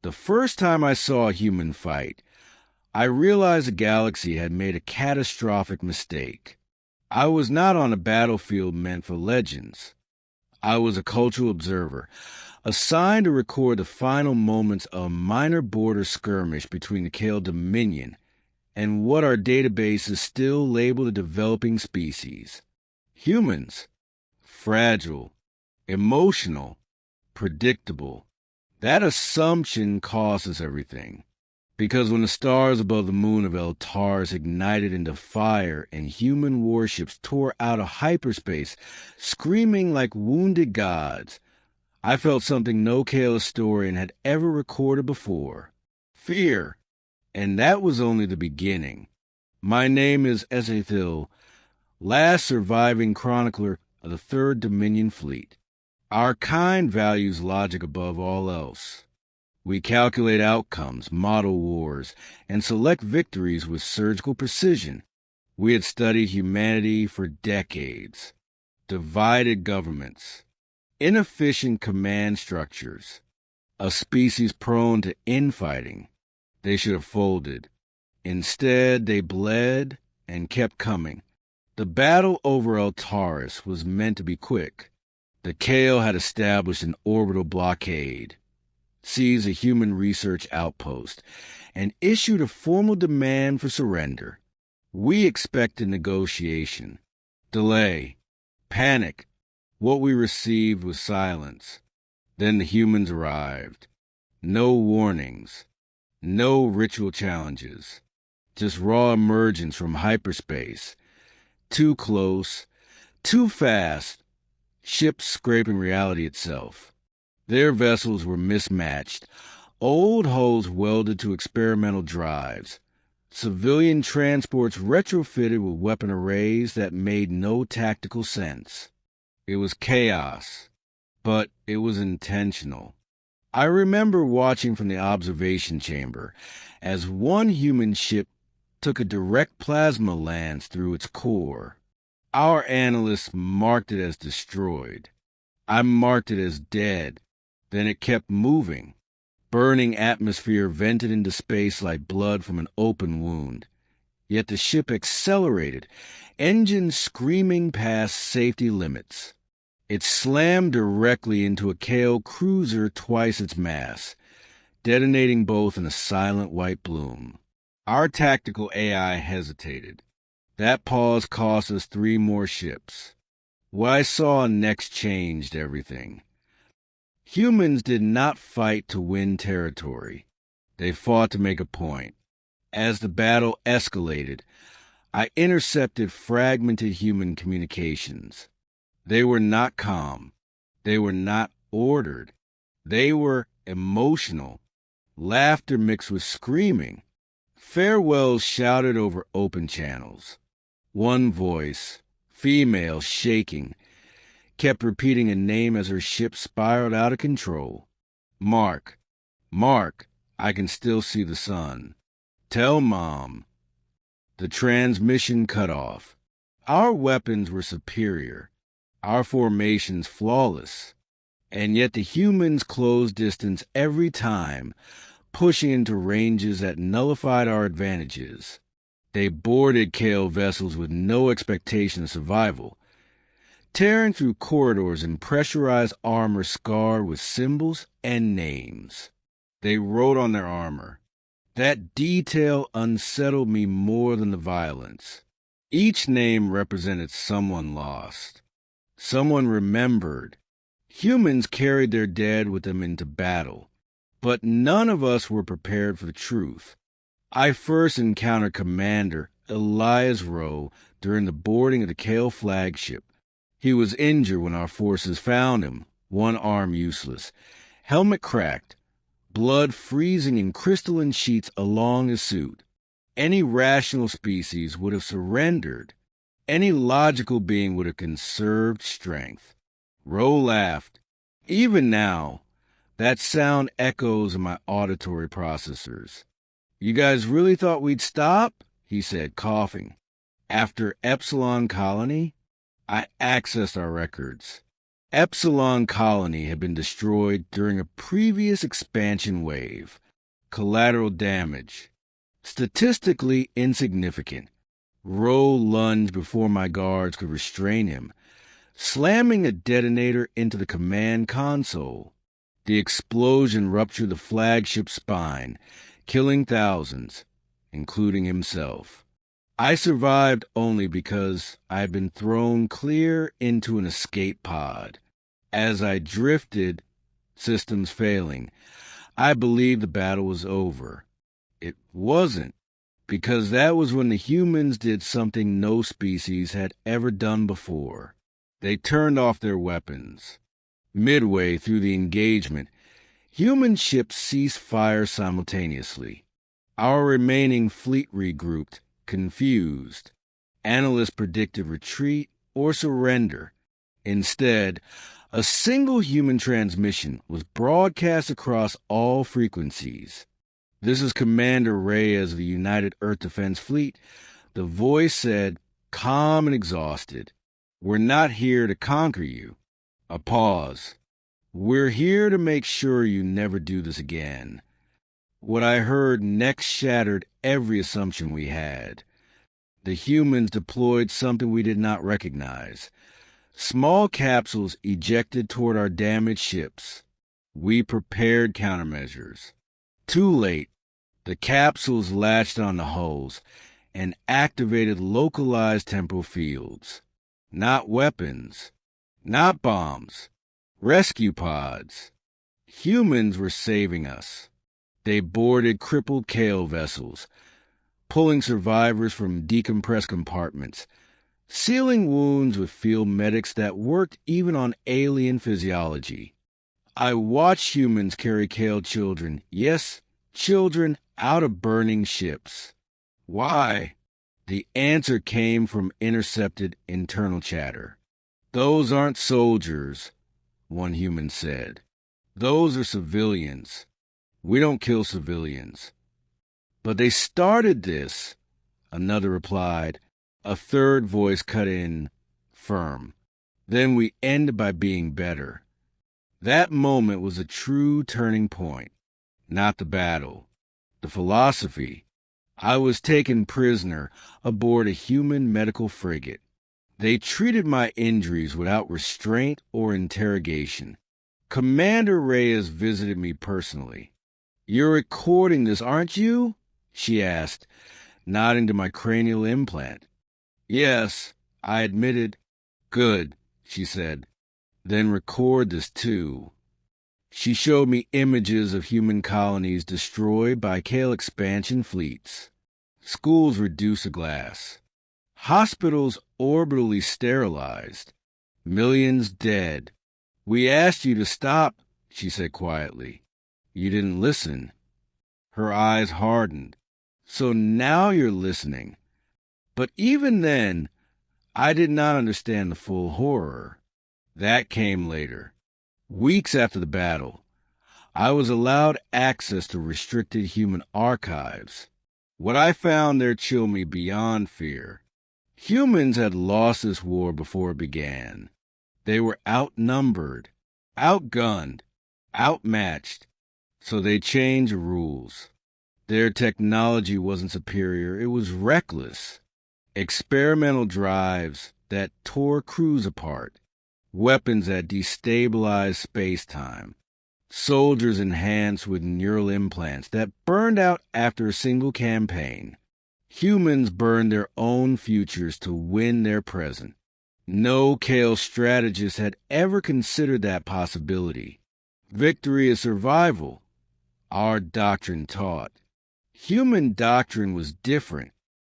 The first time I saw a human fight, I realized the galaxy had made a catastrophic mistake. I was not on a battlefield meant for legends. I was a cultural observer, assigned to record the final moments of a minor border skirmish between the Kale Dominion and what our databases still label the developing species. Humans. Fragile, emotional, predictable. That assumption causes everything. Because when the stars above the moon of Eltaris ignited into fire and human warships tore out of hyperspace, screaming like wounded gods, I felt something no Kale historian had ever recorded before. Fear. And that was only the beginning. My name is Ezethil, last surviving chronicler of the Third Dominion Fleet. Our kind values logic above all else. We calculate outcomes, model wars, and select victories with surgical precision. We had studied humanity for decades. Divided governments, inefficient command structures, a species prone to infighting. They should have folded. Instead, they bled and kept coming. The battle over Eltaris was meant to be quick. The Kale had established an orbital blockade, seized a human research outpost, and issued a formal demand for surrender. We expected negotiation, delay, panic. What we received was silence. Then the humans arrived. No warnings, no ritual challenges, just raw emergence from hyperspace. Too close, too fast, ships scraping reality itself. Their vessels were mismatched, old hulls welded to experimental drives, civilian transports retrofitted with weapon arrays that made no tactical sense. It was chaos, but it was intentional. I remember watching from the observation chamber as one human ship took a direct plasma lance through its core. Our analysts marked it as destroyed. I marked it as dead. Then it kept moving. Burning atmosphere vented into space like blood from an open wound. Yet the ship accelerated, engines screaming past safety limits. It slammed directly into a Kale cruiser twice its mass, detonating both in a silent white bloom. Our tactical AI hesitated. That pause cost us 3 more ships. What I saw next changed everything. Humans did not fight to win territory. They fought to make a point. As the battle escalated, I intercepted fragmented human communications. They were not calm. They were not ordered. They were emotional. Laughter mixed with screaming. Farewells shouted over open channels. One voice, female, shaking, kept repeating a name as her ship spiraled out of control. Mark, Mark, I can still see the sun. Tell Mom. The transmission cut off. Our weapons were superior, our formations flawless, and yet the humans closed distance every time, pushing into ranges that nullified our advantages. They boarded Kale vessels with no expectation of survival, tearing through corridors in pressurized armor scarred with symbols and names. They wrote on their armor. That detail unsettled me more than the violence. Each name represented someone lost, someone remembered. Humans carried their dead with them into battle, but none of us were prepared for the truth. I first encountered Commander Elias Rowe during the boarding of the Kale flagship. He was injured when our forces found him, one arm useless, helmet cracked, blood freezing in crystalline sheets along his suit. Any rational species would have surrendered. Any logical being would have conserved strength. Rowe laughed. Even now, that sound echoes in my auditory processors. You guys really thought we'd stop? He said, coughing. After Epsilon Colony? I accessed our records. Epsilon Colony had been destroyed during a previous expansion wave. Collateral damage. Statistically insignificant. Roe lunged before my guards could restrain him, slamming a detonator into the command console. The explosion ruptured the flagship's spine, killing thousands, including himself. I survived only because I had been thrown clear into an escape pod. As I drifted, systems failing, I believed the battle was over. It wasn't, because that was when the humans did something no species had ever done before. They turned off their weapons. Midway through the engagement, human ships ceased fire simultaneously. Our remaining fleet regrouped, confused. Analysts predicted retreat or surrender. Instead, a single human transmission was broadcast across all frequencies. "This is Commander Reyes of the United Earth Defense Fleet." The voice said, calm and exhausted. "We're not here to conquer you." A pause. "We're here to make sure you never do this again." What I heard next shattered every assumption we had. The humans deployed something we did not recognize. Small capsules ejected toward our damaged ships. We prepared countermeasures. Too late. The capsules latched on the hulls and activated localized temporal fields. Not weapons. Not bombs. Rescue pods. Humans were saving us. They boarded crippled Kale vessels, pulling survivors from decompressed compartments, sealing wounds with field medics that worked even on alien physiology. I watched humans carry Kale children, yes, children, out of burning ships. Why? The answer came from intercepted internal chatter. "Those aren't soldiers," one human said. "Those are civilians. We don't kill civilians." "But they started this," another replied. A third voice cut in, firm. "Then we end by being better." That moment was a true turning point. Not the battle. The philosophy. I was taken prisoner aboard a human medical frigate. They treated my injuries without restraint or interrogation. Commander Reyes visited me personally. "You're recording this, aren't you?" she asked, nodding to my cranial implant. "Yes," I admitted. "Good," she said. "Then record this too." She showed me images of human colonies destroyed by Kale expansion fleets. Schools reduced to glass. Hospitals orbitally sterilized. Millions dead. "We asked you to stop," she said quietly. "You didn't listen." Her eyes hardened. "So now you're listening." But even then, I did not understand the full horror. That came later. Weeks after the battle, I was allowed access to restricted human archives. What I found there chilled me beyond fear. Humans had lost this war before it began. They were outnumbered, outgunned, outmatched, so they changed the rules. Their technology wasn't superior, it was reckless. Experimental drives that tore crews apart, weapons that destabilized space-time, soldiers enhanced with neural implants that burned out after a single campaign. Humans burned their own futures to win their present. No Kale strategist had ever considered that possibility. Victory is survival, our doctrine taught. Human doctrine was different.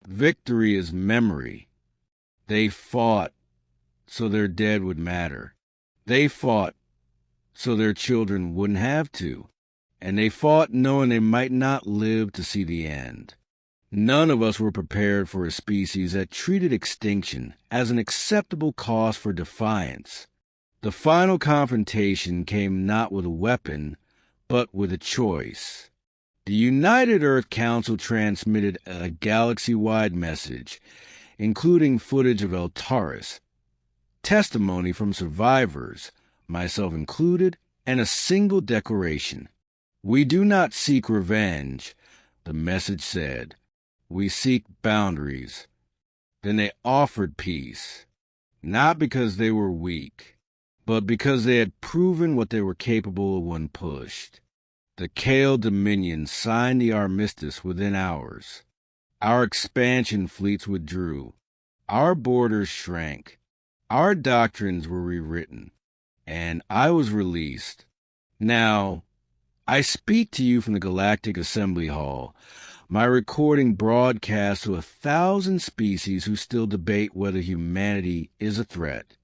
Victory is memory. They fought so their dead would matter. They fought so their children wouldn't have to. And they fought knowing they might not live to see the end. None of us were prepared for a species that treated extinction as an acceptable cause for defiance. The final confrontation came not with a weapon, but with a choice. The United Earth Council transmitted a galaxy-wide message, including footage of Eltaris, testimony from survivors, myself included, and a single declaration. We do not seek revenge, the message said. We seek boundaries. Then they offered peace, not because they were weak, but because they had proven what they were capable of when pushed. The Kale Dominion signed the armistice within hours. Our expansion fleets withdrew. Our borders shrank. Our doctrines were rewritten. And I was released. Now, I speak to you from the Galactic Assembly Hall. My recording broadcasts to 1,000 species who still debate whether humanity is a threat.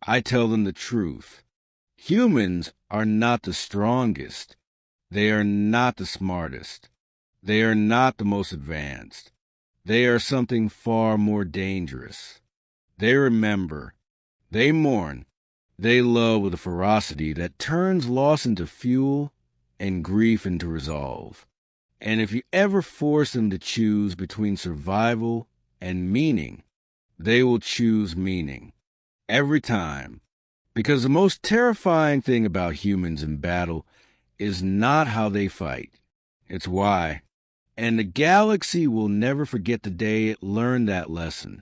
I tell them the truth. Humans are not the strongest. They are not the smartest. They are not the most advanced. They are something far more dangerous. They remember. They mourn. They love with a ferocity that turns loss into fuel and grief into resolve. And if you ever force them to choose between survival and meaning, they will choose meaning. Every time. Because the most terrifying thing about humans in battle is not how they fight. It's why. And the galaxy will never forget the day it learned that lesson.